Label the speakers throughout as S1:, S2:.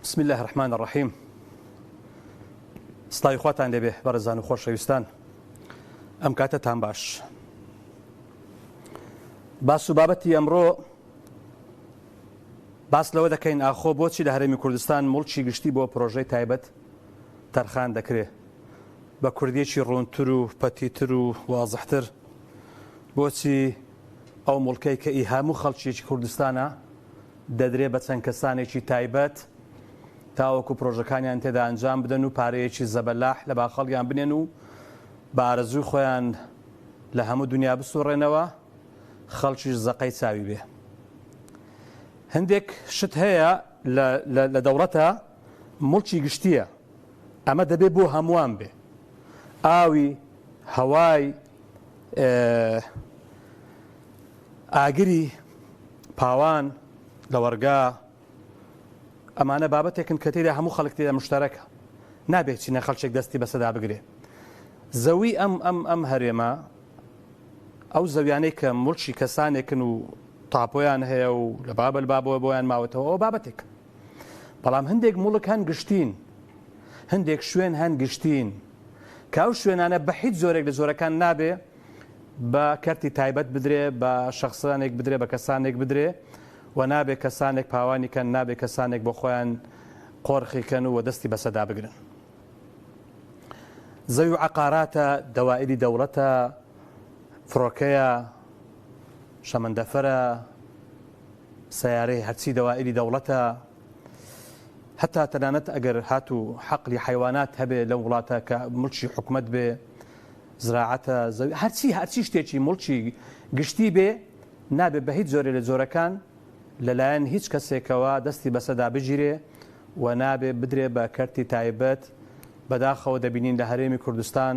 S1: بسم الله الرحمن الرحيم. سڵاوی خواتان لێبێ بەڕێزان و خۆشەویستان. ئەم کاتەتان باش. باس و بابەتی ئەمڕۆ باس لەوە دەکەین ئاخۆ بۆچی لە هەرێمی کوردستان مڵکی گشتی بۆ پرۆژەی تایبەت تەرخان دەکرێت بە کوردیەکی ڕوونتر و پەتیتر و وازحتر. بۆچی ئەو مڵکەی کە ئیهام و خەڵکیێکی کوردستانە دەدرێت بە چەند کەسانێکی تایبەت تاوەکو پرۆژەکانیان تێدا ئەنجام بدەن و پارەیەکی زەبەلاح لە باخەڵیان بنێن و بە ئارەزووی خۆیان لە هەموو دنیا بسوڕێنەوە، خەڵکیش زەقەی چاوی بێ. هەندێک شت هەیە لە دەوڵەتە مڵکی گشتیە، ئەمە دەبێت بۆ هەمووان بێ. ئاوی، هەوای، ئاگری، پاوان لە وەرگا، ئەمانە بابەتێکن کە تێدا هەموو خەڵک تێدا مشتەرەکە، نابێت چینە خەڵکێک دەستی بەسەدا بگرێ. زەوی ئەم هەرێمە ئەو زەویانەی کە مڵکی کەسانێکن و تاپۆیان هەیە و لە بابل بابەوە بۆیان ماوەتەوە، ئەو بابەتێک. بەڵام هەندێک مڵک هەن گشتین، هەندێک شوێن هەن گشتین کە ئەو شوێنانە بە هیچ زۆرێک لە زۆرەکان نابێ بە کەرتی تایبەت بدرێ، بە شەخصانێک بدرێ، بە کەسانێک بدرێ و نابێ کەسانێک پاوانیکەن، نابێ کەسانێک بۆ خۆیان قۆرخیکەن و دەستی بەسەدا بگرن. زەوی و عەقاراتە، دەوائری دەوڵەتە، فڕۆکەیە، شەمەندەفەرە، سەیارەی هەرچی دەوائری دەوڵەتە، هەتا تەنانەت ئەگەر هاتوو حەقلی حیوانات هەبێ لە وڵاتە کە مڵکی حکومەت بێ، زراعەتە، زەوی، هەرچی شتێکی مڵکی گشتی بێ، نابێت بە هیچ زۆرێ لە زۆرەکان لەلایەن هیچ کەسێکەوە دەستی بەسەدا بگیرێ و نابێ بدرێ بە کەرتی تایبەت. بەداخەوە دەبینین لە هەرێمی کوردستان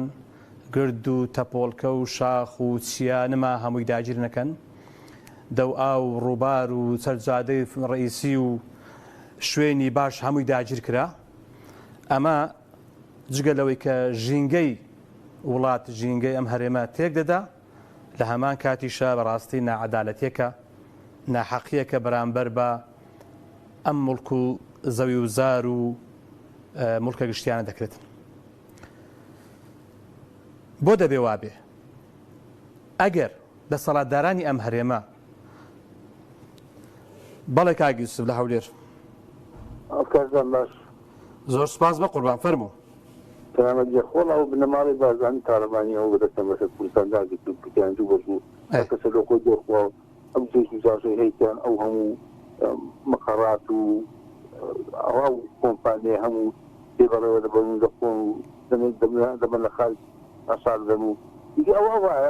S1: گرد و تەپۆڵکە و شاخ و چیا نما هەمووی داگیر نەکەن، دەوئا و ڕووبار و سەرجادەی ڕئیسی و شوێنی باش هەمووی داگیر کرا. ئەمە جگە لەوەی کە ژینگەی وڵات، ژینگەی ئەم هەرێمە تێک دەدا، لە هەمان کاتیشە بەڕاستی ناعەدالەتیەکە، ناحەقیەکە بەرامبەر بە ئەم مڵک و زەوی و زار و مڵکە گشتیانە دەکرێت. بۆ دەبێ وابێ ئەگەر دەسەڵاتدارانی ئەم هەرێمە بەڵێ کاگی یوسف لە هەولێر. زۆر سپاس بە قوربان، فەرموو.
S2: سلامەتی خۆڵ ئەو بنەماڵی بازانی تارەمانی ئەو بەدەستە بەسەر کوردستاندا پتیانجو بەزوو کەسە لۆکۆ دۆخوا ئەم جێکی زاشەی هەیتیان ئەو هەموو مەقەڕات و ئەو کۆمپانیای هەموو دێبەڕێوە دەبن دەخۆن و دەبن لە خارج ئاشار دەن و دیگە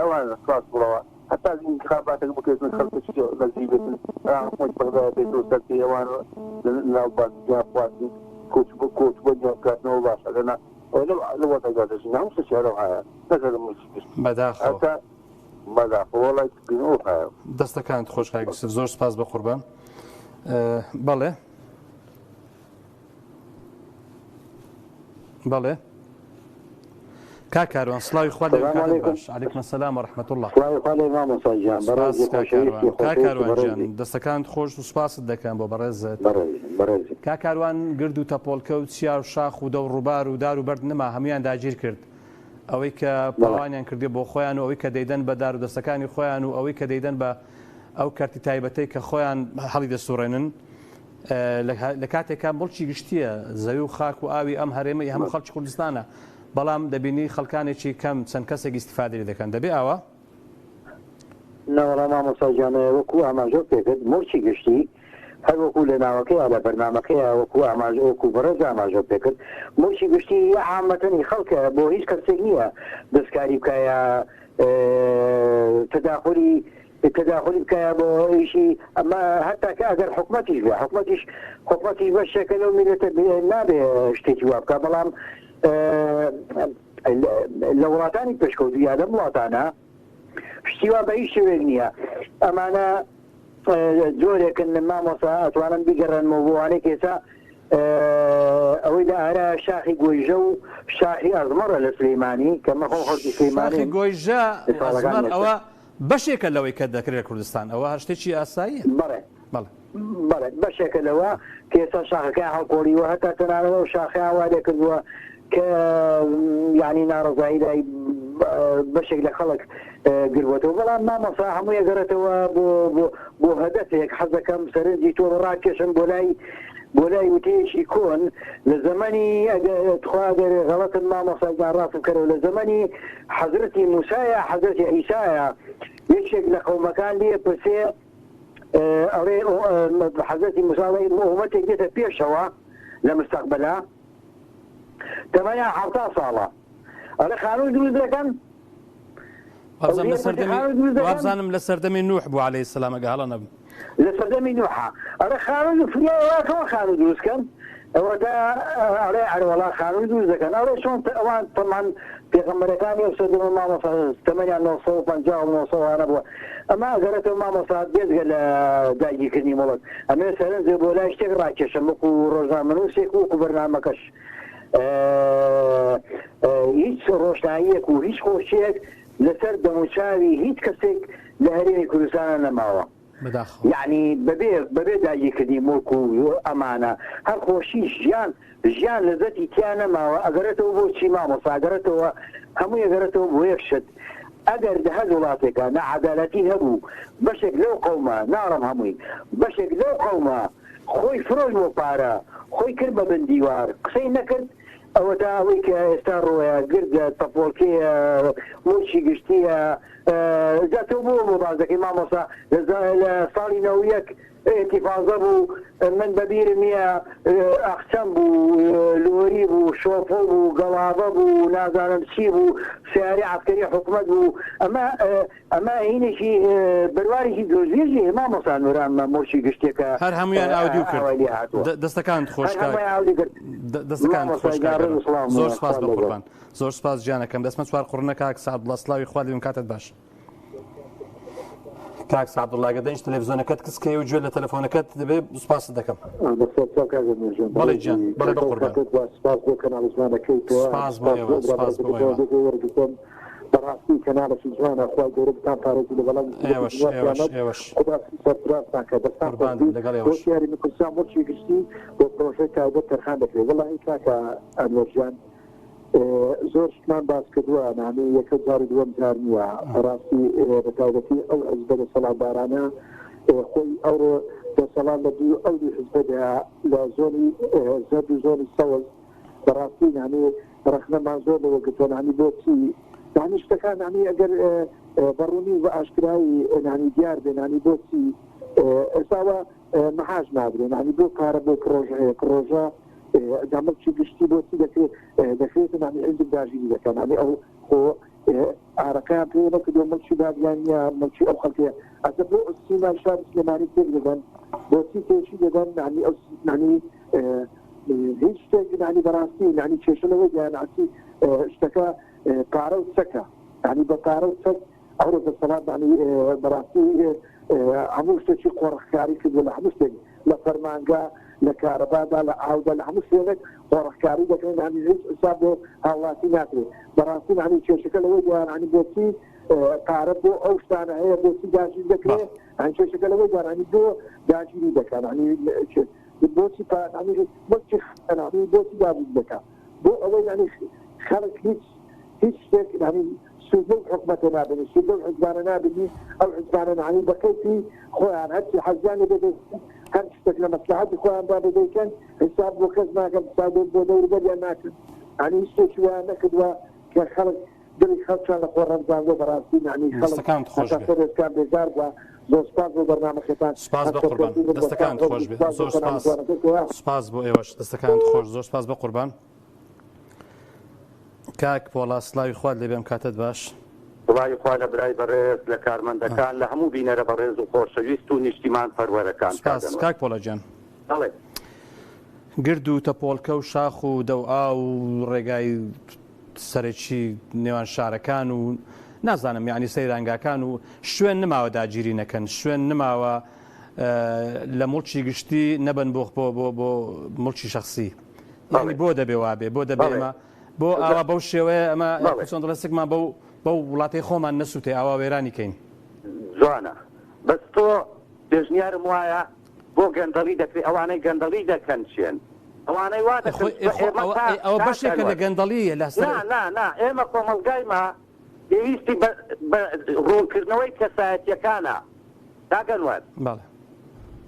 S2: ئەوانە خلاص بڵەوە هەتا انتخاباتێک بکردن خەڵکێکی لەزی بێتن حکومەت بەغدا بێتەوە سەرکەی ئەوانە ناوبانگیان خواردن کۆچ بۆ جیانکردنەوە باشە لەنا لە وەتەگادەژین هەموو شتێکیانە هەیە نەکەدە مڵکی بەداخەوە
S1: دەستەکانت خۆش کاگی یوسف، زۆر سپاس بە قوربان. بەڵێ بەڵێ کاکاروان، سڵاوی خوا لێبێ. باش، عەلەیکوم سەلام و ڕەحمەتوڵڵا. کاکاروان گیان، دەستەکانت خۆش و سپاست دەکەم بۆ بەڕێزت. کاکاروان گرد و تەپۆڵکە و چیا و شاخ و دە و ڕووبار و دار و بەرد نما هەمویان داگیر کرد. ئەوەی کە پاوانیان کردی بۆ خۆیان و ئەوەی کە دەیدەن بە دار و دەستەکانی خۆیان و ئەوەی کە دەیدەن بە ئەو کارتی تایبەتەی کە خۆیان هەڵی دەسوڕێنن لە کاتێکا مڵکی گشتیە، زەوی و خاک و ئاوی ئەم هەرێمەی هەموو خەڵکی کوردستانە، بەڵام دەبینی خەڵکانێکی کەم چەند کەسێک ئیستیفادەی دەکەن. دەبێ ئاوە
S2: نەوەڵام مامۆستاجانە وەکو ئاماژە پێکرد مڵکی گشتی هەر وەکو لە ناوەکەی لە بەرنامەکەی وەکو ئاماژە وەکو بەڕێز ئاماژە پێکرد. مڵکی گشتی عامەتەنی خەڵکە بۆ هیچ کەسێک نییە دەستکاری بکایە تەداخلی بکایە بۆ ئیشی ئەمە هەتا کە ئەگەر حکومەتیش بێ حکومەتیش بەشێکە لەو میلەتە نابێ شتێکی وا بکە. بەڵام لە وڵاتانی پێشکەوتوو یا لەم وڵاتانە شتیوا بە هیچ شوێک نییە. ئەمانە جۆرێکن مامۆستا ئەتوانن بیگەڕێنەوە بۆ وانەی کێسا ئەوەی لە ئارە شاخی گۆیژە و شاخی ئەزمەڕە لە سلەیمانی کە مەخۆ خۆرکی سلەیمانی.
S1: شاخی گۆیژە ئەزمەڕ ئەوە بەشێکە لەوەی کە دەکرێت کوردستان، ئەوە هەر شتێکی ئاساییە.
S2: بەڵێ
S3: بەشێکە لەوە کێسا شاخەکە هەڵکۆڵیوە هەتا تەنانەوە شاخیان وا لێ کردووە کە یعنی ناڕزایی بەشێک لە خەڵک گربەتەوە بەڵام مامۆستا هەموو یەگەرێتەوە بۆ هەدەفێک حەزەکەم سەرنجی تۆ ڕاکێشن بۆ لای وتەیەکی کۆن لە زەمانی ئەگەر غەڵەتن مامۆستاگان ڕاستم کەرەوە لە زەمانی حەزرەتی موسایە حەزرەتی عیسایە یەکێک لە قەومەکان لێ پرسێ ئەڵێ حەزرەتی موساڵی ئومەتێک دێتە پێشەوە لە مستەقبەلا تەمەنیان 70 ساڵە ئەڵێ خانووی دروست دەکەن
S1: وابزانم لە سەردەمی نوح بوو عەلەیهی سەلام ئەگە هەڵە نەبم
S3: لە سەردەمی نوحە ئەڵێ خانووی فریاوەکەوە خانوو دروستکەن ئەوەدا ئەڵێ ئەوەڵا خانووی دروست دەکەن ئەڵێ چۆن ئەوان تەمان پێغەمبەرەکانی ئەو سەردەمی مامۆستا تەمەنیان 950 بووە ئەمە ئەگەرێتەوە مامۆستا بێزگە لە داگیرکردنی وڵات ئەمێ سەرنجێ بۆ لای شتێک ڕاکێشە وەکو ڕۆژنامەنووسێک وەکو بەرنامەکەش هیچ ڕۆشناییەک و هیچ خۆشیەک لەسەر دەموچاوی هیچ کەسێک لە هەرێمی کوردستانە نەماوە یعنی بەبێ داگیرکردنی مڵک و ئەمانە هەر خۆشی ژیان لەزەتی تیا نەماوە ئەگەرێتەوە بۆ چی مامۆستا ئەگەرێتەوە هەموو ئەگەرێتەوە بۆ یەک شت ئەگەر هەر وڵاتێکە نەعەدالەتی هەبوو بەشێک لەو قەومە ناڕەم هەمووی بەشێک لەو قەومە خۆی فرۆی بۆ پارە خۆی کرد بە بەندیوار قسەی نەکرد ئەوە تا ئەوەی کە ئێستا ڕۆیە گردە تەپۆڵکەیە مڵکی گشتیە جاتەوە بۆ بازەکەی مامۆستا لە ساڵی 91 انتفاضە بوو من بەبیرم نییە ئەخچەم بوو لۆری بوو شۆفۆ بوو گەڵابە بوو نازانم چی بوو سیاری عسکەری حکومەت بوو ئەمە هینێکی بەروارێکی دۆزێژی مامۆستا نوران مۆشی گشتێکە
S1: هەر هەمویان ئاودی کرد دەستەکان خۆشکار دەستەکان خۆشکار زۆر سپاس بە قوربان زۆر سپاس گیانەکەم دەستمە چوار قوڕنەکە کاک سعەدوڵڵا سڵاوی خوا لێبم کاتت باش کاک سعەدوڵڵا گەدەنج تەلەڤیزۆنەکەت کسکەی و گوێ لە تەلەفۆنەکەت دەبێ سوپاست دەکەم بەڵێ گیان بەڵێ بە قوربان سپاس بۆ ئێوە سپاس بۆ ئێوە
S2: بەڕاستی کەناڵەی جوانە خوای گەورە بتان پارێزی لە بەڵام
S1: ئێوەش
S2: سەرفرازتان کە دەستان کوردستان وەرچی گشتی بۆ پرۆژەی تایبەت تەرخان دەکرێت وەڵاهی کاکە ئەنوەرجان زۆر شتمان باس کردووە نامێ یەکە جار دووەم جار نیوە بەڕاستی بەتایبەتی ئەو حیزبە دەسەڵاتدارانە خۆی ئەوڕۆ دەسەڵات لە دوو ئەوری حیزبەدا لە زۆنی زەرد و زۆنی سەوز بەڕاستی نامێ ڕەخنەمان زۆر لەوە گرتووە نامی بۆچی نانی شتەکان نانی ئەگەر بەڕوونی و ئاشکرایی نانی دیار بێ نانی بۆچی ئێستاوە مەحاش نادرێ نانی بۆ کارە بۆ پرۆژە دامەڵکی گشتی بۆچی دەکرێت نانی عندك داژینی دەکەن نانی ئەو خۆ ئارەکەیان پێ نەکردو مەڵکی دادیانە مەڵکی ئەو خەڵکەیە ئەسە بۆ سیمان شار سلێمانی تێک دەدەن بۆچی تێشی دەدەن نانی ئەو نانی هیچ شتێک نانی بەڕاستی نانی کێشەلەوە دیانعسی شتەکە پارە و چەکە ینی بە پارە و چەک ئەوڕۆ دەسەڵات بەڕاستی هەموو شتێکی قۆڕخکاری کردو لە هەموو شتێک لە فەرمانگا لە کارەبادا لە ئاودا لە هەموو شتێک قۆڕخکاری دەکەن ینی هیچ حساب بۆ هاوڵاتی ناکرێت بەڕاستی ینی کێشەکە لەوەی دیوان بۆچی پارە بۆ ئەو شتانە هەیە بۆچی داژین دەکرێت ئەن کێشەکە لەوەی دیوانی بۆ داژینی دەکەن بۆچی بۆچی دابوو دەکات بۆ ئەوەی ینی خەڵک هیچ شتێک ینی سوودە حکومەتە نابنی سوودە حزبانە نابنی ئەو حزبانە ینی بەکەیتی خۆیان هەرچی حەزیانی بدەن هەر شتێک لە مەسلحەتی خۆیان با بدەیکەن حساب بۆ کەس ناکەن حساب بۆ دەوروبەریان ناکەن ینی هیچ شتێکی وایان نەکردووە کە خەڵک دڵی خەڵکیان لە خۆ ڕەمزاندوە بەڕاستی ینی خەڵک بێزار بووە زۆر سپاس بۆ بەرنامەکەتان
S1: سپاس بە قوربان دەستەکانت خۆش بێت زۆر سپاس بۆ ئێوەش دەستەکانت خۆش زۆر سپاس بە قوربان کاک پۆڵا سڵاوی خوارد لێبێم کاتت باش
S4: وڵی خوا لە برای بەڕێز لە کارمەندەکان لە هەموو بینەرە بەڕێز و خۆشەویست و نیشتیمان پەروەرەکان
S1: سپاس کاک پۆڵەجان گرد و تەپۆڵکە و شاخ و دەوئا و ڕێگای سەرەکی نێوان شارەکان و نازانم یعنی سەیرانگاکان و شوێن نماوە داگیری نەکەن شوێن نماوە لە مڵکی گشتی نەبن بۆ مڵکی شخصی یعنی بۆ دەبێ وابێ بۆ دەبێمە بۆ ئاوا بەو شێوەیە ئەمە چۆن دەستێکمان بەو وڵاتی خۆمان نەسووتێ ئاوا وێرانی کەین
S4: جوانە بەس تۆ پێشنیارم وایە بۆ گەندەڵی دەکرێت ئەوانەی گەندەڵی دەکەن چێن ئەوانەی وا
S1: ئەوە بەشێکە لە گەندەڵیە لە
S4: ئێمە کۆمەلگایمە پێویستی ڕوونکردنەوەی کەسایەتیەکانە داگەنوەر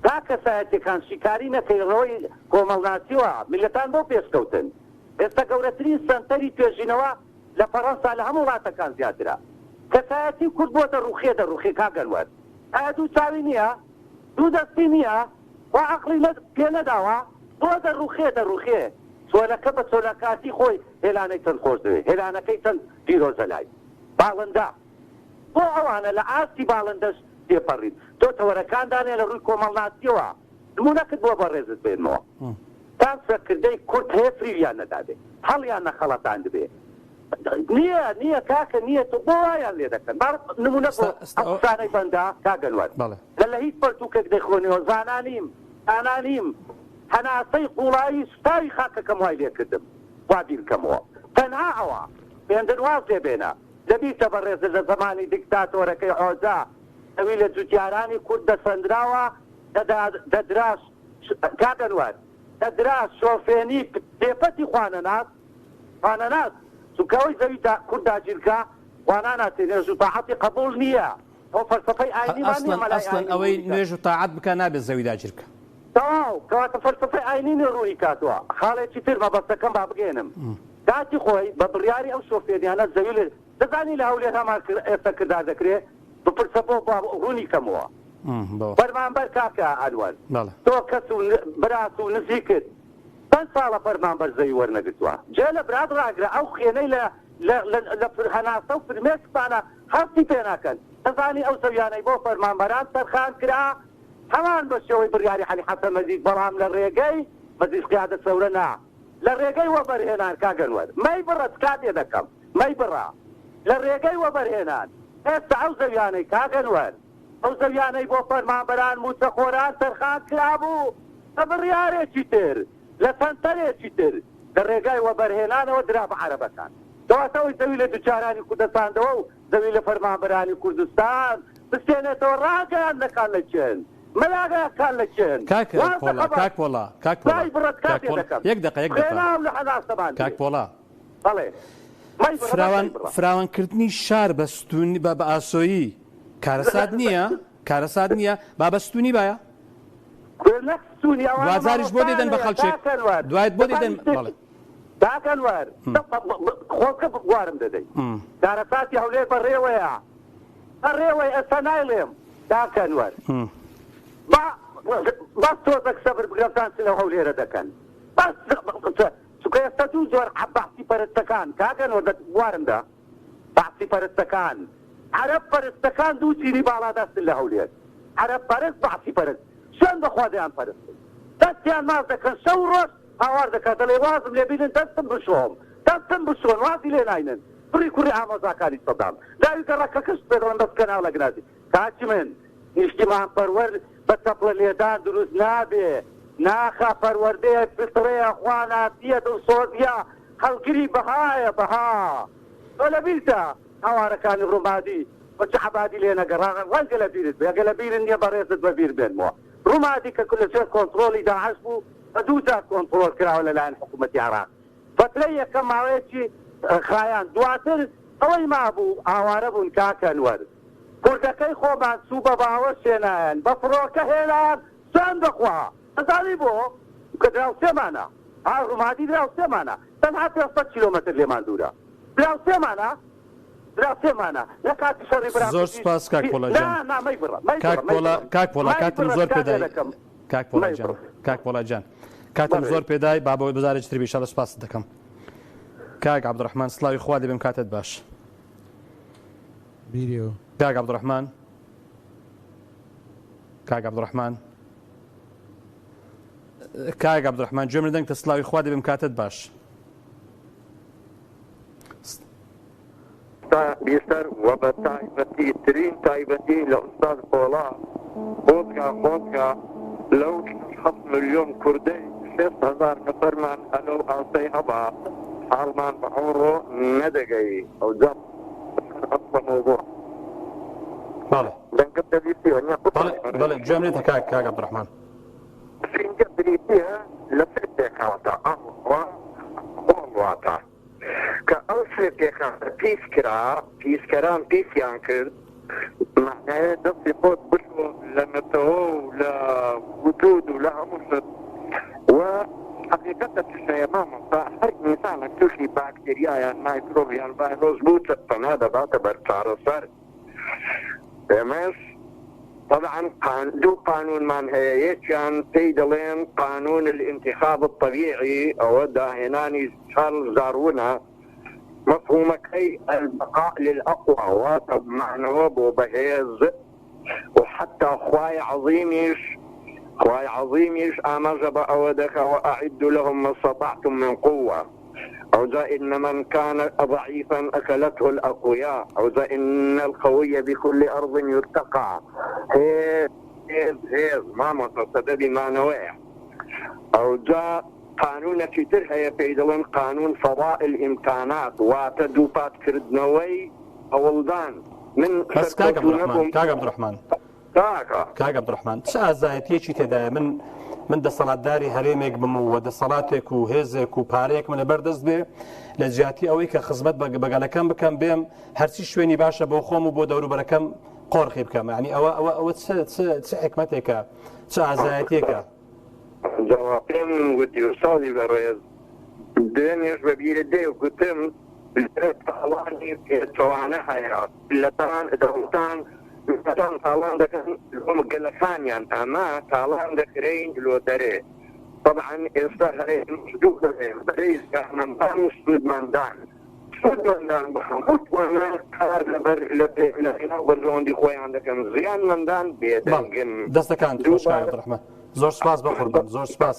S4: تا کەسایەتیەکان شیکاری نەکەیڕەوەی کۆمەڵناسیوە میلەتان بۆ پێشکەوتن ئێستا گەورەترین سەنتەری توێژینەوە لە فەڕەنسا لە هەموو وڵاتەکان زیاترە کەسایەتی کورد بۆتە ڕوخێ کاگەنوەر ئایا دوو چاوی نییە دوو دەستی نییە وا عەقڵی پێ نەداوە بۆ دەڕوخێ چۆلەکە بە چۆلەکاتی خۆی هێلانەی چەند خۆش دەوێت هێلانەکەی چەند پیرۆزە لای باڵندا بۆ ئەوانە لە ئاستی باڵندەش تێپەڕین تۆ تەوەرەکاندانێ لە ڕووی کۆمەڵناسیەوە نمونەکت بۆ بەڕێزت بێنەوە تا سەرکردەی کورد هەیە فریویان نەدادێ هەڵیان نەخەڵەتان دەبێ نییە کاکە نییە تۆ بۆ وایان لێ دەکەن نمونە ئەوسانەی بەندا کاگەنوەر لە هیچ پەرتووکێک دەیخۆنیەوە زانانیم هەناسەی قوڵایی سوتاوی خاکەکەم وای لێکردم وا بیرکەمەوە تەنها ئەوە پێندن واز لێبێنە دەبیتە بەڕێز لە زمانی دیکتاتۆرەکەی حۆزا ئەوی لە جوتیارانی کورد دەسەندراوە دەدراش کاگەنوەر دەدراش شۆفێنی پێپەتی خوانەناس چونکەوەی زەوی کورد داگیرکە خوانان ناتێنێ ژ و تاعەتی قبول نییە ئەو فەلسەفەی ئاینیمان نییە
S1: ئەسڵەن ئەوەی نوێژ و تاعەت بکە نابێت زەوی داگیرکە
S4: تەواو کەواتە فەلسەفەی ئاینی ڕووی کاتوە خاڵێکی تر مەبەستەکەم با بگێنم کاتی خۆی بە بڕیاری ئەو شۆفێریانە زەوی لێ دەزانی لە هەولێر هەمان ئێستا کردار دەکرێت بپرسە بۆ ڕوونی کەمەوە فەرمانبەر کاکە ئەنوەر تۆ کەس و براس و نزیکت چەند ساڵە فەرمانبەر زەوی وەرنەگرتووە جێ لە براد ڕاگرە ئەو خێنەی لە هەناسە و فرمێسکانە هەستی پێ ناکەن دەزانی ئەو زەویانەی بۆ فەرمانبەران سەرخان کرا هەمان بە شێوەی بڕیاری عەلی حەسەن مەجید بەڵام لە ڕێگەی مەجلیس قیادەت سەورە نا لە ڕێگەی وەبەرهێنان کاگەنوەر مەی بڕەت کاتێ دەکەم مەی بڕا لە ڕێگەی وەبەرهێنان ئێستا ئەو زەویانەی کاگەنوەر ئەو زەویانەی بۆ فەرمانبەران موچەخۆران سەرخان کرابوو لە بڕیارێکی تر لە سەنتەرێکی تر لە ڕێگای وەبەرهێنانەوە درا بە عەرەبەکان کەواتەوەی زەوی لە دووچارانی کوردستاندەوە و زەوی لە فەرمانبەرانی کوردستان بستێنێتەوە ڕاگەیان نەکان لە چێن مەلاگەیان لە چێن
S1: کاک پۆڵا یەک دقە کاک پۆڵا فراوانکردنی شار بە ئاسۆیی کارەسات نییە بابەستونی باە وازاریش بۆ دێدەن بە خەڵچێک دوایت بۆ دێدەن
S4: داکەنوەر خۆکە بوارم دەدەیت کارەساتی هەولێر بەڕێوەی ئەستا نایڵێم داکەنوەر بەس تۆزەک سەبر بگرەفتان لە هەولێرە دەکەن چونکە ئێستا دوو زۆر بەحسی پەرستەکان کاگەنوەر بوارمدا بەحسی پەرستەکان عەرەب پەرستەکان دوو چینی باڵادەستن لە هەولێر عەرەب پەرست بەحسی پەرست شوێن بەخوادەیان پەرستن دەستیان ماز دەکەن شەو ڕۆژ هاوار دەکات دەڵێ وازم لێ بینن دەستم بشۆم وازی لێ ناینن بڕی کوڕی ئامۆزاکانی سەدام داوی گەڕەکە کەشت بێدەڵم دەست کەناو لە گنازی کاچی من نیشتیمان پەروەر بە تەپڵە لێدان دروست نابێ ناخە پەروەردەیە فستڕەیە خواناتیە دڵسۆزیە هەڵگری بەهایە بەها تۆ لە بیرتە هاوارەکانی ڕوومادی بەچ عەبادی لێ نەگەڕان ڕەنگە لە بیرت بێ ئەگە لە بیرن نییە بەڕێزت بە بیر بێنمەوە ڕوومادی کە لەسێر کۆنتڕۆلی داعش بوو بە دوو جار کۆنتڕۆل کراوە لەلایەن حکوومەتی عێراق فترەی یەکەم ماوەیەکی خایان دواتر ئەوەی مابوو ئاوارە بوون کاکەنوەر کوردەکەی خۆمان سوو بە باوە شێنایەن بە فڕۆکە هێنایان چەند دەخوا ئەزانی بۆ کە دراوسێمانە ڕوومادی دراوسێمانە تەنها 500 کیلۆمەتر لێمان دوورە دراوسێمانە لە کاتی شەڕی برا
S1: زۆر سپاس کاک پۆڵاجان کاک پۆڵا کاتم زۆر پێدای کاک پۆڵاجان کاتم زۆر پێدای بابەوەی بزارێکی تر بیشە لە سپاس دەکەم کاک عەبدوڕەحمان سڵاوی خوا دەبێم کاتت باش کاک عەبدوڕەحمان کاک عەبدوڕەحمان گوێم لە دەنگتە سڵاوی خوا دەبێم کاتت باش
S5: بیشتر و بە تایبەتی ترین تایبەتی لە ئوستاد پۆڵا خۆزگا لەو 7 ملیۆن کوردەی 6,000 نەفەرمان ئەلەو ئاسەی هەبا حاڵمان بە ئەوڕۆ نەدەگەی ئەو جەم ئەسڵەمەوە
S1: بەڵێ گوێم لێتە کاک عەبدوڕەحمان
S5: گرنگە بریتە لەسەر پێکاتە ئەوڵاتە کە ئەو سێ پێکاتە پیسکەران پیسیان کرد معنایە دەستی خۆت بشۆ لە نەتەوە و لە وجود و لە هەموو شت و حقیقەتە تشتەیە مامۆستا هەر ئینسانێک تووشی باکتریایان مایکرۆبیان ڤایرۆس بوو تەنها دەباتە بەر چارەسەر ئێمەش طبعا دوو قانونمان هەیە یەکیان پێی دەڵێن قانون الانتخاب الطبيعي ئەوە داهێنانی چارلز داروونە مفهومەکەی البقاء للأقوى واتە بمعنەوە بۆ بەهێز وحتى خوای عظيميش آماجة بأودك وأعد لهم ما استطعتم من قوة أو ذا إن من كان ضعيفا أكلته الأقوياء أو ذا إن القوي بكل أرض يتقع هيز ما متصدى بمعنوية أو ذا قانون كتير هي بيدلن قانون فضاء الإمكانات وتدوبات كردنوي أولدان من
S1: بس كاغ عبد الرحمن چ ئازایەتیەکی تێدایە من دەسەڵاتداری هەرێمێک بم و دەسەڵاتێک و هێزێک و پارەیەک منە بەردەست بێ لە جیاتی ئەوەی کە خزمەت بەگەلەکەم بکەم بێم هەرچی شوێنی باشە بۆ خۆم و بۆ دەوروبەرەکەم قۆڕخی بکەم ینی ئەوە چ حکمەتێکە چ ئازایەتێکە
S5: جوابم وتی وساڵی بەڕێز دوێنێش بەبیرە دێ و گوتم تاڵانی پێچوانە هەیە لەتان دەوڵەتان مثلا تاڵان دەکەن لۆ گەلەکانیان ئەمە تاڵان دەکرێن لۆ دەرێ طبعا ئێستا دوو بەرەی گەهمەندان و سوودمەندان بە هەمووانە کار لەبەر لە بەرژەوەندی خۆیان دەکەن زیانمەندان بێدەنگن
S1: دەستەکان ڕحمە زۆر سپاس بە قوربان زۆر سپاس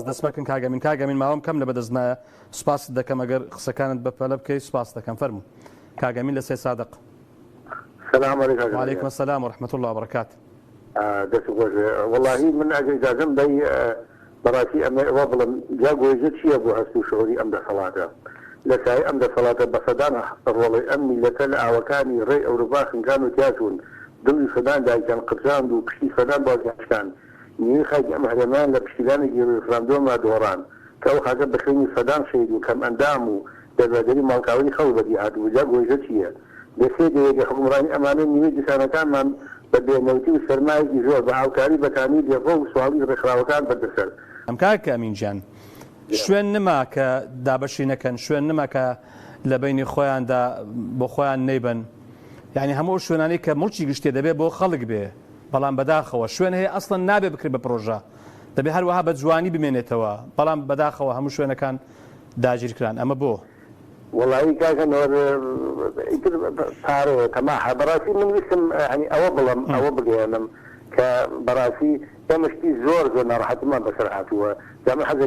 S1: دەستمەکەن کاگەمین ماوەم کەم لە بەدەستمایە سپاس دەکەم ئەگەر قسەکانت بەپەلە بکەی سپاس دەکەم فەرموو کاگەمین لە سێ سادق.
S2: السلام عليكم.
S1: وعليكم السلام ورحمة الله وبركاته.
S2: والله من أجل جازم بي براتي أم وظلم جاقوا يجد شيء أبو هستو شعوري أمد صلاة لساي أمد صلاة بصدان حصر والله أمي لتلع وكاني ري أو رباخ كانوا تياتون دولي فدان داي كان قبزان دو بشي فدان بازيشكان نيو خاج أمهرمان لبشتلاني جيرو فرامدون ما دوران كاو خاجب بخيني فدان شيدو كم أندامو دلوادري مالكاوني خو بدي عادو جاقوا يجد شيء لسيدي حكمراني أمانين نيوي سانەکان من بەبێنەوتی و سەرمایەکی زۆر بە هاوکاری بەتانی دێڕۆ و سواڵی ڕێکخراوەکان بەردەسەر
S1: ئەم کاکە ئەمینجان شوێن نما کە دابەشی نەکەن شوێن نما کە لە بینی خۆیاندا بۆ خۆیان نەیبن یعنی هەموو شوێنانی کە مڵکی گشتێ دەبێت بۆ خەڵک بێ بەڵام بەداخەوە شوێن هەیە ئەسڵەن نابێ بکرێت بە پرۆژە دەبێ هەروەها بە جوانی بمێنێتەوە بەڵام بەداخەوە هەموو شوێنەکان داگیرکران ئەمە بۆ
S2: والله كان صار كما براسي من اسم يعني أو بقيانم كبراسي كمشتي زور راح ما بسرعة هو زعما حاجة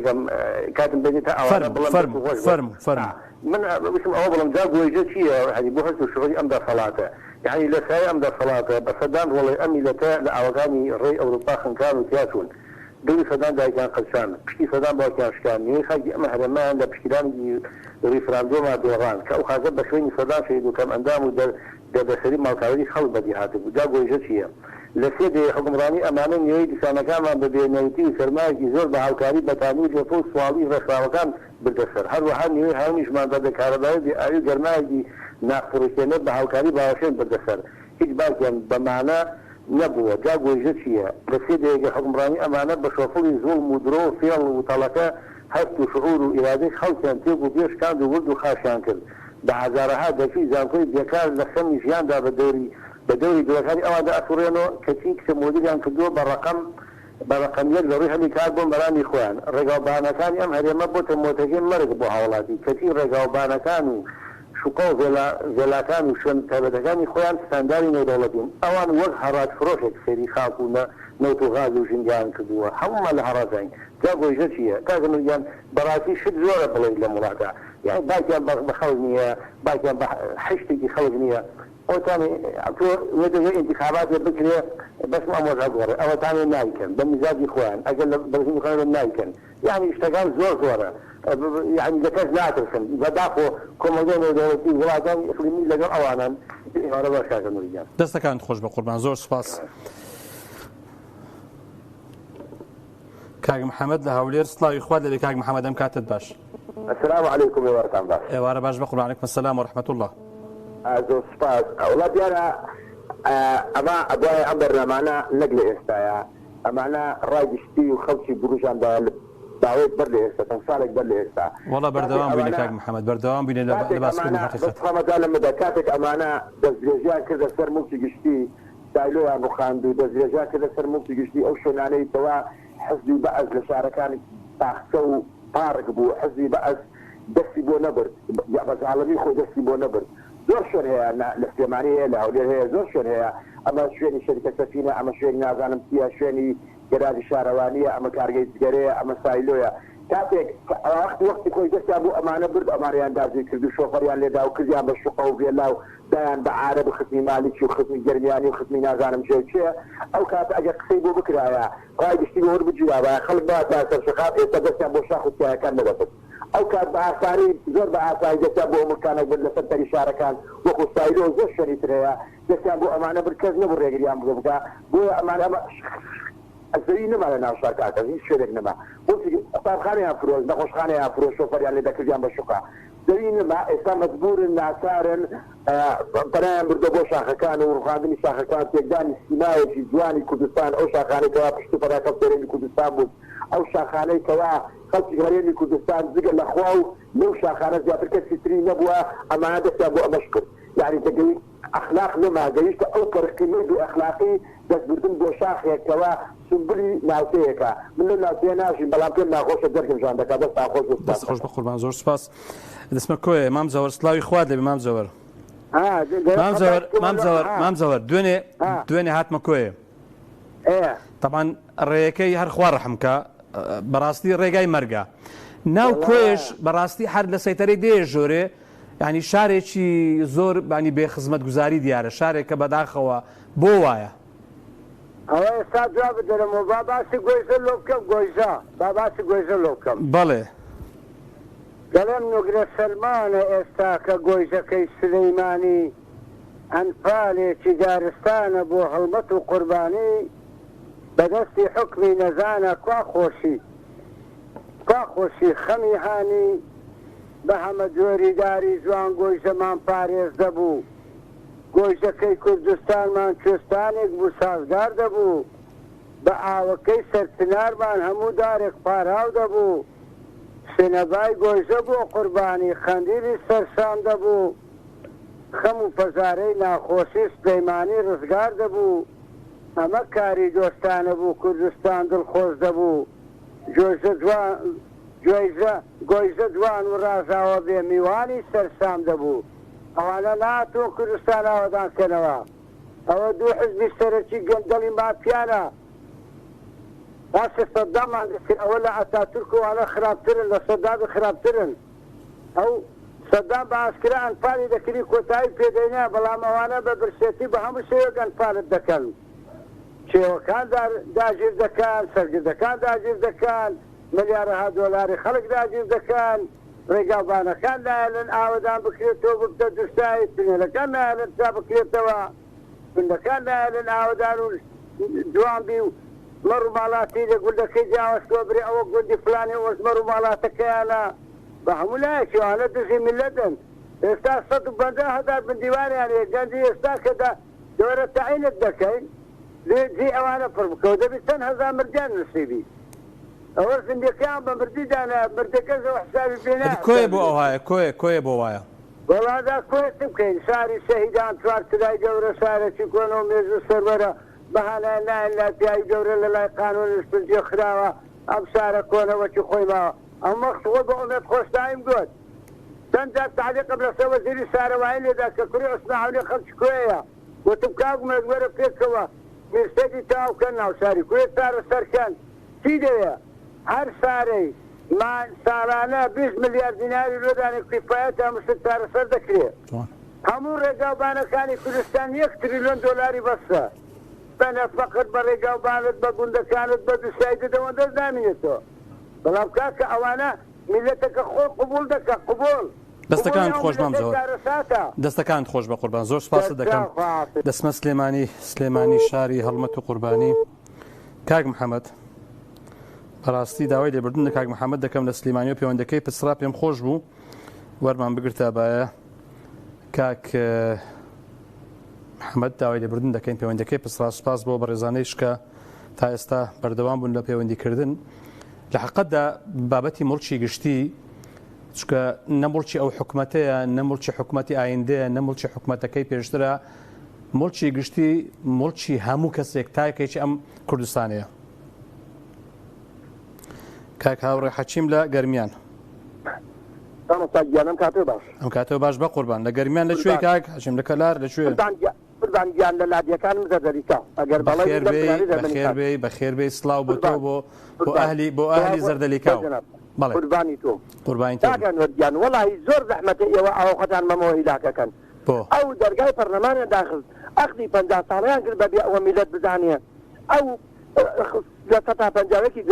S2: كاتب بينتا أو
S1: فرم
S2: من اسم أوبلم جاب ويجد شيء يعني بوحث الشغل أمدا صلاته يعني لساي أمدا صلاته بصدام والله أمي لتا لأوغاني الري أو الطاخن كانوا تياتون دولي فدان دا كان قلسان بشتي فدان با كان شكان ني خاجي مهرمان دا بشتلان ريفراندوم دوران كاو خاجه بشويني فدان شيدو كم اندامو دا بسري مالكاوي خل بدي هاتو دا جوجتيه لسيدي حكمراني امانه نيدي سنه كان ببينوتي سرماجي زور بهالكاري بتاني جفو سوالي رخاوكان بالدسر هر واحد ني هاونيش ما بدا كهرباء دي ايو جرماجي ناقرشنه بهالكاري باشين بالدسر هيك باكن بمعنى نبوة جاقوا جسية لسيدي حكمراني أمانة بشوفولي ظلم ودرو فيل وطلقة هفتو شعور وإرادة خلقان تيقوا بيش كان دو ولدو خاشان كد بعزارها دا في زانكوي بيكار لخمي فيان دا بدوري دوكاري أما دا أسورينو كتيك سمودي عن كدو برقم يك ضروري هلي كاربون براني إخوان رقابانا كان أم هريما بوتا موتاكين مرق بو حولاتي كتير رقابانا كانوا شقاو زلاكان وشون تابدكان خوان ستانداري نو دولتين اوان وقت هرات فروشك سيري خاكونا نوتو غازو جنجان كدوا حوما لهراتين جاقو يجسيا كاكنو جان براسي شد زورة بلي لمراتا يعني باكيان بخلقنيا باكيان حشتكي خلقنيا او تاني ودو انتخابات بكري بس ما موضع غوري او تاني نايكن بمزاج اخوان اقل برسيم خلال نايكن يعني اشتغال زورة يعني ذكاء لا ترسم بدافو كومودين ودولتي ولكن اقليمي لقى اوانا انا بشكل مريان
S1: دستكان خوش بقربان زور سپاس کاک محەممەد لە هەولێر سڵاوی خوارد لەبێ کاک محەممەد ئەم کاتت باش.
S2: السلام عليكم يا وطن باش.
S1: ئێوارە باش بخۆ علیکم السلام ورحمة الله.
S2: زۆر سپاس. وڵات دیارە ئەمە ئەبوای ئەم بەرنامانە نەک لە ئێستاە ئەمانە ڕای گشتی و خەڵکی بروژاندا داوای بەر لە ئێستا چەند ساڵێک بەر لە ئێستا
S1: وەڵا بەردەوام بووینە کاک محەممەد بەردەوام بووینە لە باسکردنی حقیقەت.
S2: ڕەمەدان لە مەدا کاتێک ئەمانە دەستدرێژیان کردە سەر موڵکی گشتی سایلۆیان ڕوخاند و دەستدرێژیان کردە سەر موڵکی گشتی ئەو شوێنانەی تەوا حزبی بەعەز لە شارەکانی تاخچە و پارک بوو حزبی بەعەز دەستی بۆ نەبرد بەزاڵەمی خۆی دەستی بۆ نەبرد. زۆر شوێن هەیە لە سلێمانی هەیە لە هەولێر هەیە زۆر شوێن هەیە ئەمە شوێنی شەریکە سەفینە ئەمە شوێنی نازانم چیە شوێنی گەراجی شارەوانیە ئەمە کارگەی جگەرەیە ئەمە سایلۆیە کاتێک وەختی خۆی دەستیان بۆ ئەمانە برد ئەمانیان دازی کرد و شۆفەریان لێدا و کردیان بە شوقە و بێلا و دایان بە عارە خزمی مالیکی و خزمی گەرمیانی و خزمی نازانم چێ ئەو کات ئەگەر قسەی بۆ بکرایە ڕای گشتی بۆ وەربجیراوە خەڵک با سەرشقات ئێستا دەستیان بۆ شاخ و تیاەکان نەدەبێت ئەو کات بە ئاسانی زۆر بە ئاسایی دەستیان بۆ ئەمەکانە برد لەسەر تەری شارەکان وەکو سایلۆ زۆر شوێنی تر هەیە دەستیان بۆ ئەمانە برد کەس نەبوو ڕێگریان بۆ بکە بۆیە ئەمانە ئەزەوی نەما لە ناو شارکاتە هیچ شوێنێک نەما قوتابخانەیان فرۆز نەخۆشخانەیان فرۆز شۆفەریان لێ دەکردیان بە شوقا دەوی نەما ئێستا مەجبورن ناسارن پەنایان بردە بۆ شاخەکان و ڕوخاندنی شاخەکان تێکدانی سیناوێکی جوانی کوردستان ئەو شاخانەیەکەوا پشت و پەناکە سەرێنی کوردستان بوو ئەو شاخانەیەکەوا خەڵکی هەرێمی کوردستان جگە لەخوا و لەو شاخانە زیاتر کەسی تری نەبووە ئەمانە دەستیان بۆ ئەمەش کرد یعنی دەگەوی ئەخلاق نەما گەیشتە ئەو پەرقیمە بێ ئەخلاقی دەستبردن بۆ شاخێکەوە سمبولی ناوچەیەکە من لە ناوچەیە ناشین بەڵام پێم ناخۆشە دەرکم ژان دەکات دەستا
S1: خۆش بە قوربان زۆر سپاس دەسمە کۆیە مام زەوەر سڵاوی خوارد لەبێ مام زەوەر مام زەوەر دوێنێ هاتمە کۆیە طبعا ڕێیەکەی هەر خوا ڕەحمکە بەڕاستی ڕێگای مەرگە ناو کۆیش بەڕاستی هەر لە سەیتەرەی دێ ژۆرێ ینی شارێکی زۆر بانی بێ خزمەت گوزاری دیارە شارێکە بەداخەوە بۆ وایە
S6: ئەوە ئێستا دوا بدەرەمەوە با باسی گۆیزە لۆ بکەم گۆیزە با باسی گۆیزە لۆ بکەم
S1: بەڵێ
S6: دەڵێم نوگرە سەلمانە ئێستا کە گۆیزەکەی سلەیمانی ئەنفالێکی دارستانە بۆ هەڵمەت و قوربانی بەدەستی حکمی نەزانە کوا خۆشی خەمی هانی بە هەمە جۆری داری جوان گۆیزەمان پارێز دەبوو گۆیزەکەی کوردستانمان کوێستانێک بوو سازگار دەبوو بە ئاوەکەی سەرچنارمان هەموو دارێک پاراو دەبوو سنەبای گۆیزە بۆ قوربانی خەندیری سەرسان دەبوو خەم و پەزارەی ناخۆشی سلەیمانی ڕزگار دەبوو ئەمە کاری دۆستانە بوو کوردستان دڵخۆش دەبوو گۆیزە جوان و ڕازاوە بێ میوانی سەرسام دەبوو ئەوانە ناتۆ کوردستان ئاوەدانکەنەوە ئەوە دوو حزبی سەرەکی گەندەڵی مافیانە باسی سەدامان دەکرد ئەوە لە ئەتاتورکوانە خراپترن لە سەدابی خراپترن ئەو سەدام بە ئاسکرا ئەنفالی دەکردی کۆتایی پێدەینە بەڵام ئەوانە بە برسێتی بە هەموو شێوەک ئەنفالت دەکەن کێوەکان داگیر دەکەن سەرگردەکان داگیر دەکەن ملیارەها دۆلاری خەڵک داگیر دەکەن ڕێگاوبانەکان نایەن ئاوەدان بکرێتەوە بکتە دوستایی تونێلەکان نایەن تا بکرێتەوە گوندەکان نایەن ئاوەدان و جوانبی و مەڕ و ماڵاتی لە گوندەکەی جیاوەشتۆ برێ ئەوە گوندی فلانی وەزمەڕ و ماڵاتەکەیانە بە هەموو لایەکیوانە دژی میلەتن ئێستا 150,000 بندیوانیان هەیە گەنجی ئێستا کە دەوەرە تەعینت دەکەین لێجێ ئەوانە پڕ بکەوت دەبێت چەند هەزار مردیان نسیبی ئەوە زندەکەیان بە مردیدانە مردەکەسەوە حسابی پێنا
S1: کۆیە بۆ ئەوهایە کۆیە بۆ وایە
S6: وەڵادا کۆیتم بکەین شاری شەهیدان چوارتلای گەورە شارێکی کۆنە و مێژوو سەروەرە بەهانای نایەن لا پیاوی گەورە لە لای قانون شپنجێ خراوە ئەم شارە کۆنەوەکی خۆی ماوە ئەم وەخت خۆی بە ئومێد خۆشتایم گوت چەند جار تعلیقم لەسەر وەزیری شارەوایی لێدا کە کوڕی عوسماعونی خەڵکی کوێیە وتم کاک ئومێد وەرە پێکەوە میرسێتی تاوکەن ناو شاری کوێ چارە سەرکەن چی دەوێ هەر سارەی ساڵانە 20 میلیارد دیناری لۆدانی کیفایەت هەمووشت چارەسەر دەکرێت هەموو ڕێگاوبانەکانی کوردستان 1 تریلیۆن دۆلاری بەسە بەنە فەقەت بە ڕێگاوبانت بە گوندەکانت بە دووسایدە دەوەندە دامینێتەوە بەڵام کاکە ئەوانە میلەتەکە خۆ قبول دەکە قبول
S1: دەستەکانت خۆش بەم زۆر دەستەکانت خۆش بە قوربان زۆر سپاس دەکەم دەسمە سلێمانی شاری هەڵمەت و قوربانی کاک محەممەد بەڕاستی داوای لێبوردن کاک محەممەد دەکەم لە سلیمانی و پەیوەندەکەی پسرا پێم خۆش بوو وەرمان بگرتە باە کاک محەممەد داوای لێبوردن دەکەین پەیوەندەکەی پسرا سوپاس بۆ بە ڕێزانەیش کە تا ئێستا بەردەوام بوون لە پەیوەندیکردن لە حقیقەتدا بابەتی مڵکی گشتی چکە نەمڵکی ئەو حکومەتەیە نەمڵکی حکومەتی ئایندەیە نەمڵکی حکومەتەکەی پێشترە مڵکی گشتی مڵکی هەموو کەسێک تایکێکی ئەم کوردستانەیە. کاک هاوڕێ حەچیم لە گەرمیان
S7: ئەم کاتۆ باش
S1: ئەم کاتەوە باش بە قوربان لە گەرمیان لەکوێ کاک حەچیم لە کەلار لەکوێ
S7: گیان لە لادیەکانم زەردەریکا ئەگەر
S1: بەخێربێ سڵاو بۆ تۆ بۆ ئەهلی زەردەلیکاو
S7: قوربانی تۆ
S1: قوربانی
S7: تاگەنوەرگیان وەڵی زۆر زەحمەتە ئێوە ئاوقەتان مەمەوە هیلاکەکەن ئەو دەرگای پەرلەمانە داخل ئەخدی 50 ساڵیان کرد بەبێ ئەوە میلەت بزانێ ئەو لە سەتا پەنجاوێکی